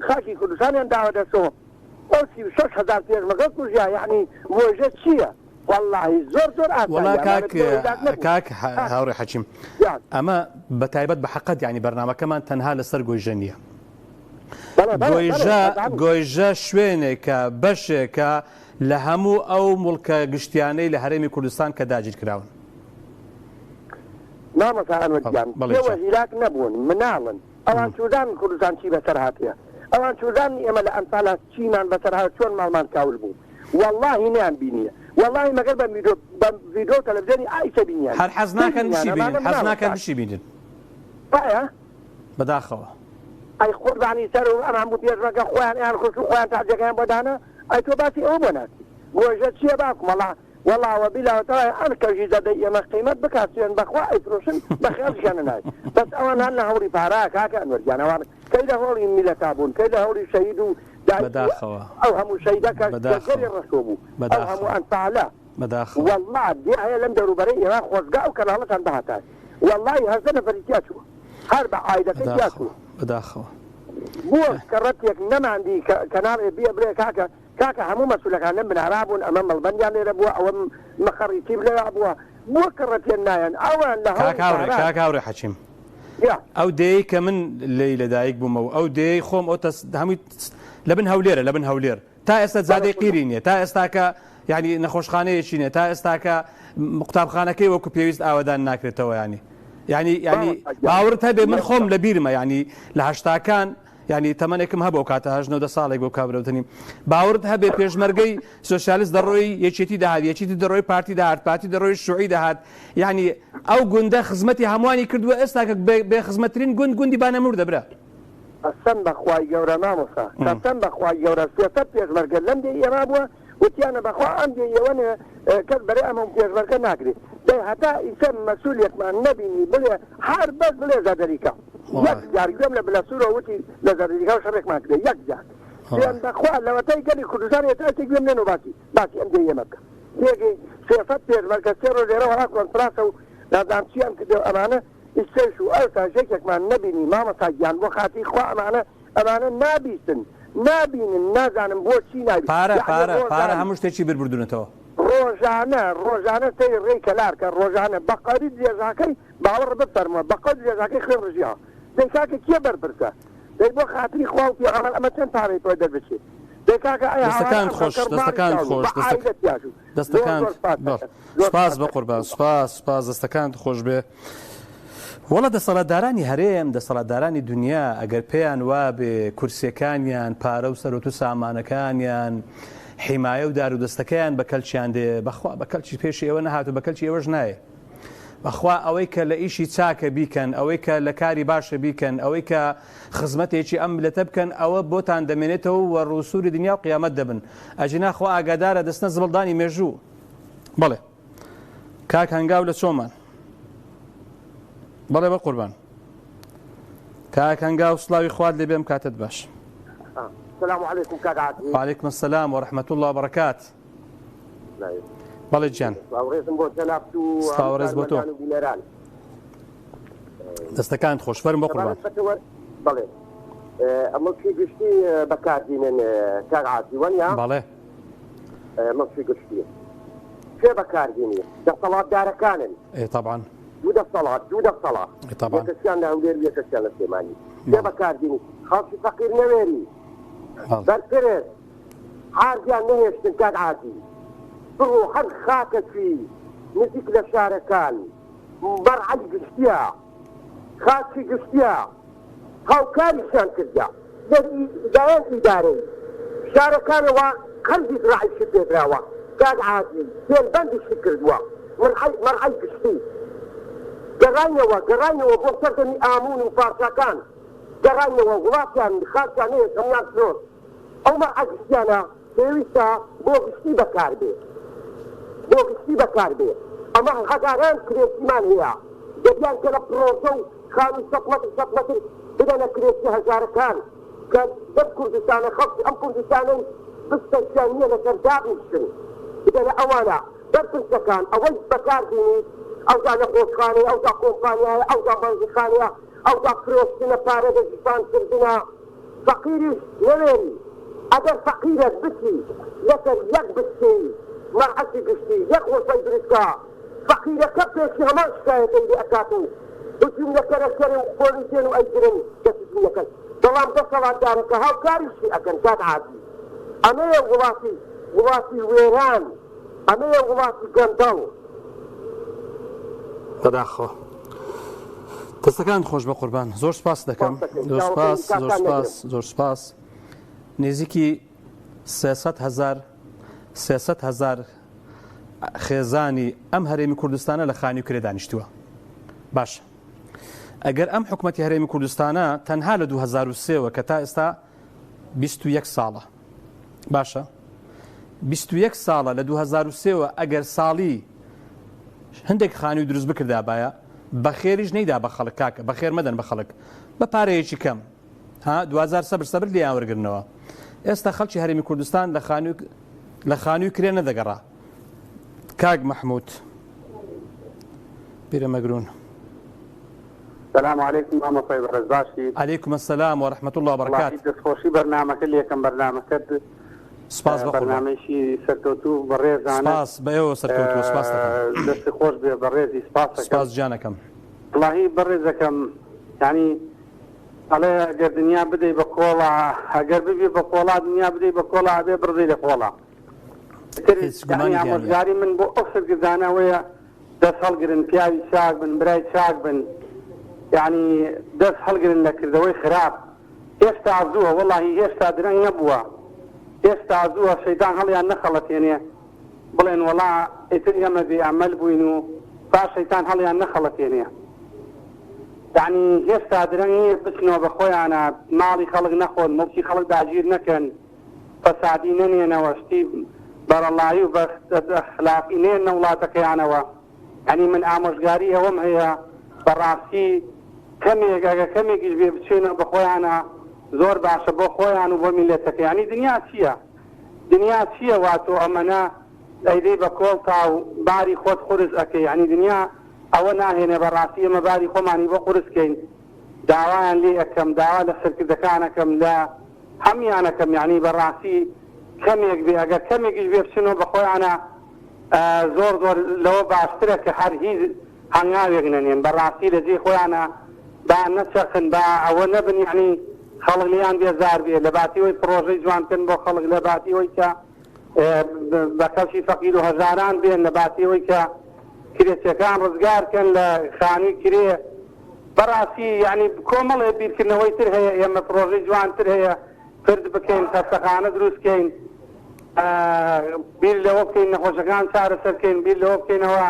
S7: خاکی کوردستانیان داوە دەسەوە ئەو 36,000 پێشمەرگە کوژیا یعنی وۆژە چییە؟ والله زۆر
S1: وڵا کاک هاوڕێ حەچیم ئەمە بە تایبەت بە حەقەت یعنی بەرنامەکەمان تەنها لەسەر گۆیژە نییە. گۆیژە شوێنێکە بەشێکە لە هەموو ئەو مڵکە گشتیانەی لە هەرێمی کوردستان کە داگیر کراون.
S7: نامەساوەگیان ئێوە هیلاک نەبوون مناڵن ئەوان چودان کوردستان چی بەسەر هاتیە ئەوان چودانی ئێمە لە ئەمساڵە چینان بەسەر هات چۆن ماڵمان کاول بوو والله نیان بینیە والله مەگەر بە ڤیدیۆ تەلەڤیزیۆنی ئایسە بینیان
S1: هەر حەز ناکەن بشی بینن حەز ناکەن بشی بینن بەداخەوە
S7: ئەی قوربانی سەر و ئەمان بوو پێشمەرگە خۆیان یان خوش و خۆیان تاجەکەیان بۆدانە ئەی تۆ باسی ئەوە بۆ ناسی گۆژە چییە باکم والله بلاوەتەوە ئەم کەژی دەدەی ئێمە قیمەت بکاتێن بەخوا ئەیفرۆشن بە خێڵشیانە نای بەس ئەوان هەن لە هەوڵی پارا کاکە ئەنوەرگیانەوان کەی لە هەوڵی میلەتا بوون کەی لە هەوڵی شەهید و ئەو هەموو شەیدەکە گەری ڕەشۆ بوو ئەو هەموو ئەنفعالە والله دێ هەیە لەم دەوروبەرەی ئێوە خۆزگا و کەناڵەتان بەهاتای والله هەزە نەفەری تیا چووە هەر بە عایدەکەی تیا چووە
S1: بەداخەوە
S7: بووە کە ڕەتێک نەماندی کەناڵێ بێ برێ کاکە هەموو مەسئولەکان لەم بنارا بوون ئەمە مەڵبەندیان لێرە بووە ئەوە مەخەڕیتی لێرا بووە بووە کە ڕەتێن نایەن ئەوان لە
S1: کاک هاوڕێ حەچیم ئەو دەی کە من لێی لەدایک بوومەوە ئەو دەی خۆم ئەو هەمووی لەبن هەولێر تا ئێستا زادەی قیری نییە تا ئێستاکە یعنی نەخۆشخانەیەکی نیە تا ئێستاکە قوتابخانەکەی وەکو پێویست ئاوادان ناکرێتەوە ینی باورت هەبێ من خۆم لە بیرمە ینی لە هەشتاکان ینی تەمەنێکم هەبوو کاتە 19 ساڵێک بۆ کابرەوتنی باورت هەبێ پێشمەرگەی سۆسیالیست دەڕۆی یەکێتی داهات یەکێتی دەڕۆی پارتی داهات پارتی دەڕۆی شوعی داهات یعنی ئەو گوندە خزمەتی هەمووانی کردووە ئێستاکە بێ خزمەترین گوندی بانەمور دەبرا
S7: ئەسەن بەخوای گەورە مامۆستا کەسەن بەخوای گەورە سێسەد پێشمەرگە لەم دێ ئێمە بووە وتیانە بەخوا ئەم دێ ئێوەنێ کەس بەرێ ئەمە پێشمەرگە ناکرێت دەی هەتا ئیسەن مەسئولێکمان نەبینی بڵێ هەر بەس بڵێ زەردەریکە یەک جار گوێم لە بلەسوورە وتی لە زەردەریکا و شەڕێکمان کرێ یەک جار پێیان بەخوا لەوەتای گەلی کوردستان هێتاسی گوێم لێن و باسی ئەم دێ ئێمە بکە تێگەی سێسەد پێشمەرگە سێ ڕۆژ لێرە وەڵا کۆنفرانسە و نازانچیان کردێ ئەمانە ئیسێش و ئەو تاژێکێکمان نەبینی مامەسا گیان بۆ خاتی خوا ئەمانە نابینن نازانم بۆ چی نابین
S1: پارە هەموو شتێکی بربردونەتەوە
S7: ڕۆژانە تی ڕێی کەلار کە ڕۆژانە بەقەری درێژاکەی باوەڕ بفەرمە بەقەر درێژاکەی خوێن ڕژیا دەی کاکە کێ بەرپرسە دەی بۆ خاتری خوا و پێغەمبەر ئەمە چەند پارەی تۆ دەربچێت دەی کاکە
S1: دەستەکان خۆش دەستەکان سپاس بە قوربان سپاس دەستەکان خۆش بێ وڵە دەسەڵاتدارانی هەرێم دەسەڵاتدارانی دنیا ئەگەر پێیان وابێ کورسیەکانیان پارە و سەرۆت و سامانەکانیان حیمایە و دار و دەستەکەیان بە کەلچیان دێ بەخوا بە کەلچی پێشی ئێوە نەهات و بە کەلچی ئێوەش نایە بەخوا ئەوەی کە لە ئیشی چاکە بیکەن ئەوەی کە لە کاری باشە بیکەن ئەوەی کە خزمەتێکی ئەم ملەتە بکەن ئەوە بۆتان دەمێنێتەوە و ڕووسوری دنیا و قیامەت دەبن ئەجینا خوا ئاگادارە دەستنە زڵدانی مێژوو بەڵێ کاک هەنگاو لە چۆمان بەڵێ بە قوربان کاک هەنگاو سڵاوی خوارد لێ بێم کاتت باش
S7: السلام عليكم كاك عادي
S1: وعليكم السلام ورحمة الله وبركاته بەڵێ گیان سڵاوەڕێز بۆ تۆ دەستەکانت خۆش فەرم بە قوربان
S7: بەڵێ ئەمە پێی گشتی بەکاردێنن کاک عادی وەنیا
S1: بەڵێ
S7: ئەمە پێی گشتی پێ بەکاردێنێ دەسەڵاتدارەکانن
S1: طبعا
S7: دوو دەسەڵات
S1: طبعا
S7: یەکەسیان لە هەولێر یەکەسیان لە سلێمانی پێ بەکاردێنی خەڵکی فەقیر نەوێری بەرکرێت حاردیان نەهێشتن کات عادی بڕۆ هەر خاکەکی نزیک لە شارەکان بەرعەی گشتیا خاچی گشتیا هاوکاریشان کردیا دایان ئیدارەی شارەکانەوە قەرزی ڕعیشت پێدراوە کات عادی فێربەندیشی کردووە مەرعەی گشتی گەڕاینەوە بۆ سەردەمی ئامون و پارچەکان گەڕاینەوە وڵاتیان خاچیان هەیە هەمویان فرۆشت ئەو مەرعەی گشتیانە پێویستە بۆ گشتی بەکار بێ ئەمە هەزاران کرێسیمان هەیە دەبیان کە لە پرۆژە و خانی 100 مەتر بدەنە کرێسی هەزارەکان کە دەب کوردستانە خەڵکی ئەم کوردستانەی بستەنسیان نییە لەسەر داڕیشتن بدەنە ئەوانە بەرپرسەکان ئەوەی بەکاردێنیت ئەودا نەخۆشخانەیە ئەودا کۆمپانیایە ئەودا بەنزخانەیە ئەودا فرۆشتنە پارە دەزیفانکردنە فەقیریش نەوێری ئەگەر فەقیرت بچی لەسەر یەک بچی مەرعەتی گشتی یەک وەسەی دروستکە فەقیرەکە پێشی هەمان شکایەتەی لێ ئەکاتن هجوومیەکەرە سەر و پۆلیسێن و ئەیگرن دەسیزمیەکەن بەڵام دەسەڵاتدارەکە هاوکاریشی ئەکەن کات عادی ئەمەیە وڵاتی وێران ئەمەیە وڵاتی گەندەڵ
S1: بەداخەوە دەستەکان خۆش بە قوربان زۆر سپاس دەکەم زۆر سپاس نێزیکی 300,000 خێزانی ئەم هەرێمی کوردستانە لە خانی و کرێ دانیشتووە باشە ئەگەر ئەم حکومەتی هەرێمی کوردستانە تەنها لە 2003ەوە کە تا ئێستا 21 ساڵە باشە 21 ساڵە لە 2003ەوە ئەگەر ساڵی هەندێک خانی و دروست بکردا باە بە خێریش نەیدا بە خەڵک کاکە بە خێر مەدەن بە خەڵک بە پارەیەکی کەم 2000 سەبر لیان وەرگرنەوە ئێستا خەڵکی هەرێمی کوردستان لە خانی و کرێ نەدەگەڕا کاک محمود پیرەمەگرون
S8: السلام عليكم محمد طيب الرزباشي.
S1: عليكم السلام ورحمة الله وبركاته.
S8: دەستخۆشی بەرنامەکە لێکم بەرنامەکەت
S1: سپاس بەخۆ
S8: بەرنامەیەکی سەرکەوتوو بەڕێزانە
S1: سپاس بەئێوە سەرکەوتوو سپاس دەکەم
S8: دەستی خۆش بێ بەڕێزی
S1: سپاس جانەکەم
S8: وڵاهی بەڕێزەکەم یعنی ئەڵێ ئەگەر دنیا بدەی بە کۆڵا ئەگەر ببێ بە کۆڵا دنیا بدەی بە کۆڵا ئەبێ بڕدەی لە کۆڵا ئامۆژگاری من بۆ ئەو سەرگردانەوەیە دەست هەڵگرن پیاوی چاک بن برای چاک بن یعنی دەست هەڵگرن لە کردەوەی خراپ هێشتا زووە وەڵاهی هێشتا درەنگ نەبووە هێشتا زووە شەیطان هەڵیان نەخەڵەتێنێ بڵێن وەڵا ئیتر ئێمە بێعەمەل بووین و پاش شەیطان هەڵیان نەخەڵەتێنێ یعنی هێشتا درەنگی بچنەوە بە خۆیانە ماڵی خەڵک نەخۆن مڵکی خەڵک داگیر نەکەن فەسادی نەنێنەوە شتی بەرەڵایی و بەخلاقی نێنە وڵاتەکەیانەوە یعنی من ئامۆژگاری ئەوەم هەیە بەڕاستی کەمێک ئەگە کەمێکیش بێ بچێنە بە خۆیانە زۆر باشە بۆ خۆیان و بۆ میلەتەکە یعنی دنیا چییە واتۆ ئەمەنە ئەیدەی بە کۆڵ تا و باری خۆت قورس ئەەکەی یعنی دنیا ئەوە ناهێنێ بەڕاستی ئەمە باری خۆمانی بۆ قورسکەین داوایان لێ ئەەکەم داوا لە سەرکردەکانەکەم لە هەمیانەکەم یعنی بەڕاستی کەمێک بێ ئەگەر کەمێکیش بێ بچنەوە بە خۆیانە زۆر لەوە باشترە کە هەر هیچ هەنگاوێک نەنێن بەڕاستی لە جێ خۆیانە با نەچەقن با ئەوە نەبن یعنی خەڵک لیان بێزار بێ لە باتیەوەی پرۆژەی جوانکردن بۆ خەڵک لە باتیەوەی کە بە کەڵکی فەقیر و هەزاران بێن لە باتیەوەی کە کرێچەکان ڕزگارکەن لە خانی کرێ بەڕاستی یعنی کۆمەڵێ بیرکردنەوەی تر هەیە ئێمە پرۆژەی جوانتر هەیە فرد بکەین خەستەخانە دروستکەین بیر لەوە بکەین نەخۆشەکان چارەسەرکەین بیر لەوە بکەینەوە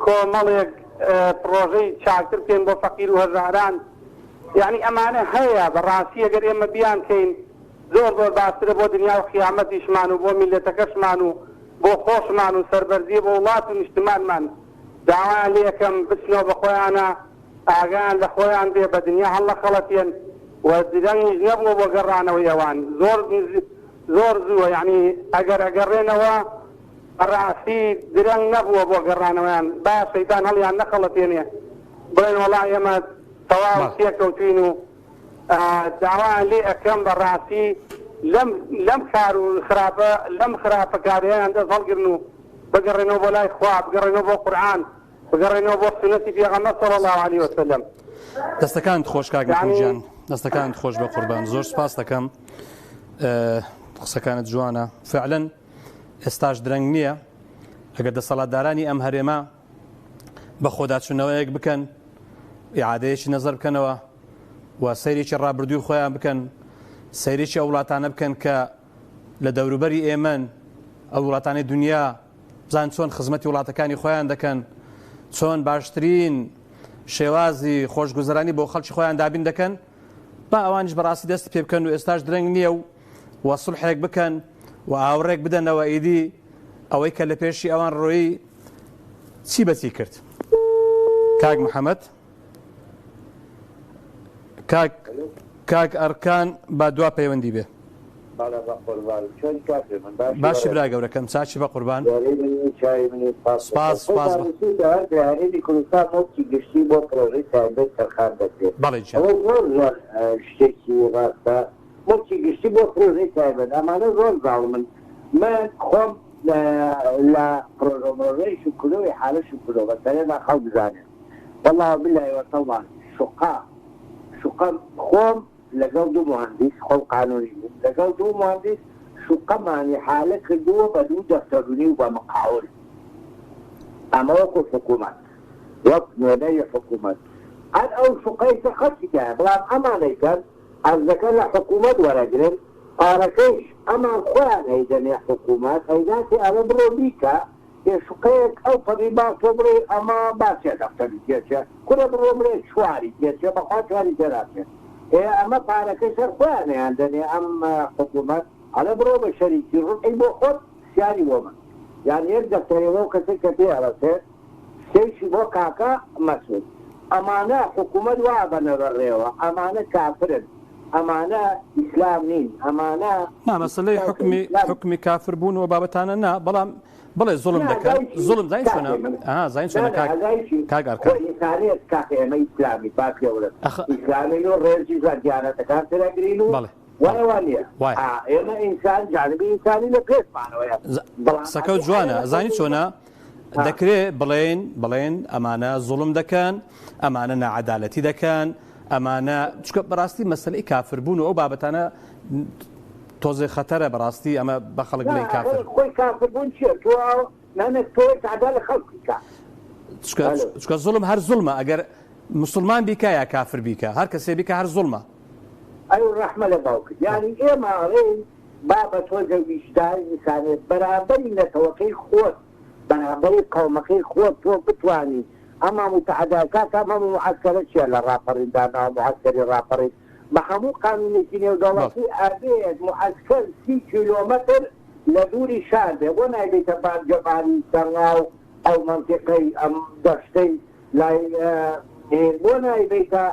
S8: کۆمەڵێک پرۆژەی چاکتر بکەین بۆ فەقیر و هەزاران یعنی ئەمانە هەیە بەڕاستی ئەگەر ئێمە بیانکەین زۆر باشترە بۆ دنیا و خیامەتیشمان و بۆ میلەتەکەشمان و بۆ خۆشمان و سەربەرزی بۆ وڵات و نیشتمانمان داوایان لێ یەکەم بچنەوە بە خۆیانە ئاگان لە خۆیان بێ بە دنیا هەڵ نەخەڵەتێن و درەنگیش نەبووە بۆ گەڕانەوەی ئەوان زۆر زووە یعنی ئەگەر ئەگەڕێنەوە بەڕاستی درەنگ نەبووە بۆ گەڕانەوەیان با شەیطان هەڵیان نەخەڵەتێنێ بڵێن وەڵای ئێمە تەواو تێکەوتوین و داوایان لێ ئەەکەم بەڕاستی لەم کار و خراپە لەم خراپەکاریان دەست هەڵگرن و بگەڕێنەوە بۆ لای خوا بگەڕێنەوە بۆ قورئان بگەڕێنەوە بۆ سنەتی پێغەمبەر صلی الله علیه وسلم.
S1: دەستەکانت خۆش کاک محمود جان دەستەکانت خۆش بە قوربان زۆر سپاس دەکەم قسەکانت جوانە فعلا ئێستاش درەنگ نییە ئەگەر دەسەڵاتدارانی ئەم هەرێمە بە خۆداچوونەوەیەک بکەن ئیعادەیەکی نەزەر بکەنەوە و سەیرێکی ڕابردووی خۆیان بکەن سەیرێکی ئەو وڵاتانە بکەن کە لە دەوروبەری ئێمەن ئەو وڵاتانی دنیا بزان چۆن خزمەتی وڵاتەکانی خۆیان دەکەن چۆن باشترین شێوازی خۆشگوزەرانی بۆ خەڵکی خۆیان دابین دەکەن با ئەوانش بەڕاستی دەستی پێ بکەن و ئێستاش درەنگ نییە و سڵحێک بکەن و ئاوڕێک بدەنەوە ئیدی ئەوەی کە لە پێشی ئەوان ڕۆیی چی بەچی کرد کاک محەممەد کاک ئەرکان با دوا پەیوەندی بێ باشی برا گەورەکەم چاچی بە قوربان سپاس
S3: هەرێمی کوردستان مۆکی گشتی بۆ پرۆژەی تایبەت سەرخان دەکرێت
S1: بەڵێ
S3: زۆر شتێکی ڕاستە مۆکی گشتی بۆ پرۆژەی تایبەت ئەمانە زۆر زاڵمن من خۆم لە پرۆژەی شکلۆی حالە شکلۆ بەسەرێدا خەڵک بزانێت والله بالله وتەڵڵا شوقە خۆم لەگەڵ دوو مهندس خۆم قانونی بوو لەگەڵ دوو مهندس شوقەمانی حالە کردووە بە دوو دەفتەرونی و بە مقاول ئەمە وەکو حکوومەت وەک نوێنەی حکوومەت هەر ئەو شوقەیکە خەرچیکە بەڵام ئەمانەیکەن ئەرزەکە لە حکوومەت وەرەگرن پارەکەیش ئەمان خۆیان هەیدەنێ حکوومەت هەیداتی ئەمە بڕۆ بیکە شوقەیەک ئەو پەڕی با تۆ بڕێ ئەمە باسێ دەفتەری تێچە کورە بڕۆ بڕێ چواری تێچێ بەخوا چواری تێراتێت ئەمە پارەکەی سەر خۆیانیان دەنێ ئەم حکوومەت هەڵە بڕۆ بە شەریکی ڕوئی بۆ خۆت سیاری بۆمە یان یەک دەفتەرەوە کەسێک کە پێڕەسێ سێشی بۆ کاکە مەسئول ئەمانە حکوومەت وا بەنەبەڕێەوە ئەمانە کافرن ئەمانە ئیسلام نین ئەمانە
S1: مەسەلەی حکمی کافر بوون و بابەتانە نا بەڵام بڵێ زوڵم دەکەن زوڵم زین چۆنە زین چۆنە کاک ئەرکان
S3: ئینسانیت کاکە ئێمە ئیسلامی با پێوەرە ئیسلامی و ڕێژی زەرگیانەتەکان تێرەگرین و وایە ئێمە ئینسان جانبی ئینسانی لە پێشمانەوەیە
S1: سەکەوت جوانە زانی چۆنە دەکرێت بڵێن ئەمانە زوڵم دەکەن ئەمانە نەعەدالەتی دەکەن ئەمانە چکە بەڕاستی مەسەلەی کافربوون و ئەو بابەتانە تۆزێ خەتەرە بەڕاستی ئەمە بە خەڵک بڵێن کافر
S3: خۆی کافربوون چییە تۆ نانێت تۆی عەدالەت لە خەڵک بکە
S1: چکە زوڵم هەر زوڵمە ئەگەر مسلمان بیکە یا کافر بیکە هەر کەسێ بیکە هەر زوڵمە
S3: ئەو ڕەحمە لە باوکرد یعنی ئێمە ڕێین با بە تۆزە ویژداری ئینسانێت بەرامبەری نەتەوەکەی خۆت بەرامبەری قەومەکەی خۆت تۆ بتوانی ئەمە متعەداکات ئەمە معەسکەرە چیە لە ڕاپەڕیندانەوە معەسکەری ڕاپەڕین بە هەموو قانونێکی نێودەوڵەتی ئابێت معەسکەر 30 کیلۆمەتر لە دووری شار بێ بۆ نایبێتە بانگەبانی سەرناو ئەو مەنتیقەی ئەم دەشتەی لای بۆ نایبێتە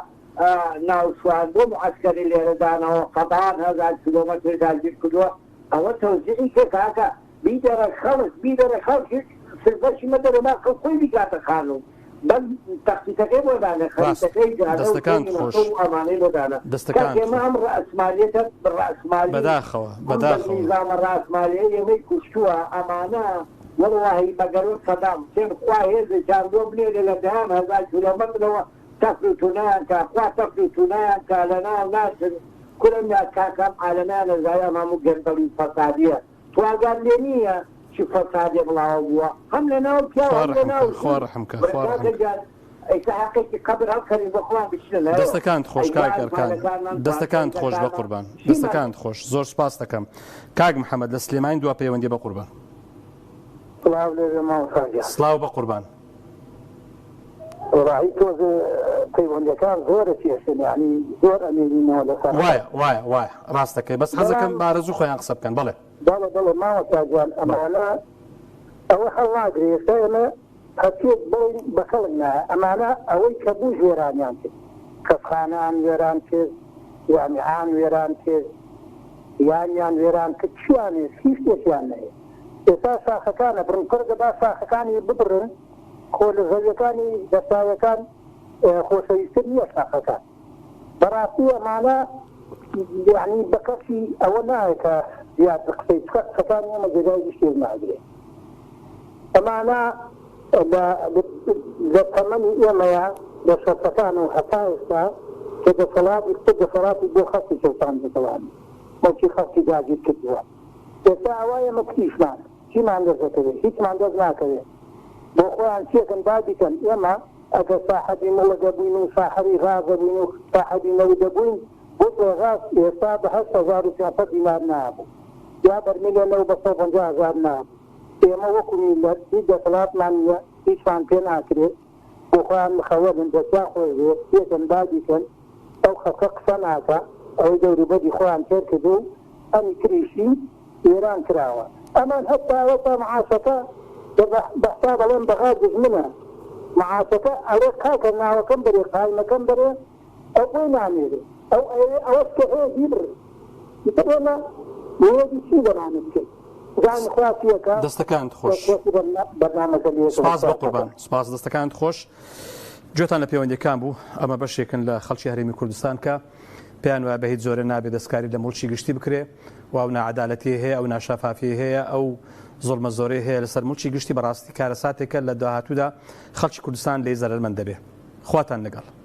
S3: ناوشوان بۆ معەسکەری لێرەدانەوە قەدان 1000 کیلۆمەتر داگیر کردووە ئەوە تەوزیعی کە کاکە بیدەرە خەڵکی سربەشی مەدەرەما خۆی بیکاتە خانوو بەس تەختیتەکەی بۆدانە خەریتەکەی
S1: دەستەکان خۆش
S3: ئەمانەی بۆدانە ئێمە ئەم ڕەسمالیەتە ڕەسمالی
S1: بەداخەوە
S3: نظامە ڕەسمالیە ئێمەی کوشتووە ئەمانە وەڵڵاهی بەگەرۆ سەدام حوسێن خوا هێزی چاندۆ بنێرێ لە 10,000 کیلۆمەترەوە تەفر و تونایان کا خوا تەفر و تونایان کا لەناو ناچن کورم یا کاکەم ئالەمانە زایە هەموو گەندەڵی فەسادیە تواگان لێ نییە چی فەسادێ بڵاو بووە هەم لەناو پیاوە هەم لەناو حقێکی قەبر هەڵکەرین بۆ خۆیان بچنە
S1: دەستەکانت خۆش کاک ئەرکان دەستەکانت خۆش بە قوربان دەستەکانت خۆش زۆر سپاس دەکەم کاک محەممەد لە سلێمانی دوا پەیوەندی بە قوربان سڵاو بە قوربان
S7: ڕای تۆز پەیوەندەکان زۆرە پێشن یعنی زۆر ئەمێنینەوە لەسەر
S1: وایە ڕاستەکەی بەس حەزەکەم بارەزوو خۆیان قسە بکەن بڵێ
S7: بەڵێ ماوە تاجوان ئەمانە ئەوە هەڵ ناگرێت ئێمە هەچێت بڵین بە خەڵک نایە ئەمانە ئەوەی کە بوو ژێرانیان کرد کەسخانەیان وێران کرد یانیان وێران کرد یانیان وێران کرد چیانێ هیچ شتێکیان نەیە ئێستا شاخەکانە بڕکردە با شاخەکانی ببڕن خۆ لە زەویەکانی دەستاوەکان خۆشەویستتر نییە شاخەکان بەڕاستی ئەمانە یعنی بە کەسی ئەوە نایە کە زیاد قسەی قسەکان ئێمە جێگای شتێک ناگرێت ئەمانە لە تەمەنی ئێمەیە لە شەرتەکان و هەتا ئێستا کە دەسەڵاتی بۆ خەڵکی کەوتان دەسەڵاتی
S6: مەکی خەڵکی داگیر کردووە ئێستا ئەوایە مەکتیشمان چیمان دەزەکەوێت هیچمان دەست ناکەوێت بۆ خۆیان چێکن بابیکەن ئێمە ئەگەر ساحەبی مەڵە دەبووین و ساحەبی غاز دەبووین و ساحەبی نەوت دەبووین بۆ غاز ئێستا بە 8,400 دینار نابوو یا بەرمیلیۆنەوە بە 150,000 نابوو ئێمە وەکو میلەت هیچ دەسەڵاتمان نییە هیچمان پێ ناکرێت بۆ خۆیان مخەوەبن دەسیا خۆیێت چێکن بابیکەن ئەو خەڵکە قسە ناکە ئەوەی دەوروبەری خۆیان تێر کردو ئەمی کریشی ئێران کراوە ئەمان هەتاوەتا معاسەکە بەحتا بەڵێن بەغا دژمنە معاسەکە ئەوێ کاکە ناوەکەم بەرێ قایمەکەم بەرێ ئەو بۆی نامێرێ ئەوەش کە هەیە بیبڕ بڕێمە وێدی چی بەرامت کرد زانی خواسیەکە
S1: دەستەکانت خۆش سپاس بە قوربان سپاس دەستەکانت خۆش گوێتان لە پەیوەندیەکان بوو ئەمە بەشێکن لە خەڵکی هەرێمی کوردستان کە پێیان وایە بە هیچ زۆرە نابێت دەستکاری لە مڵکی گشتی بکرێ و ئەو نەعەدالەتی هەیە ئەو ناشەفافی هەیە ئەو زۆڵمە زۆرەی هەیە لەسەر مڵکی گشتی بەڕاستی کارەساتێکە لە داهاتوودا خەڵکی کوردستان لێی زەرمەند دەبێ خواتان لەگەڵ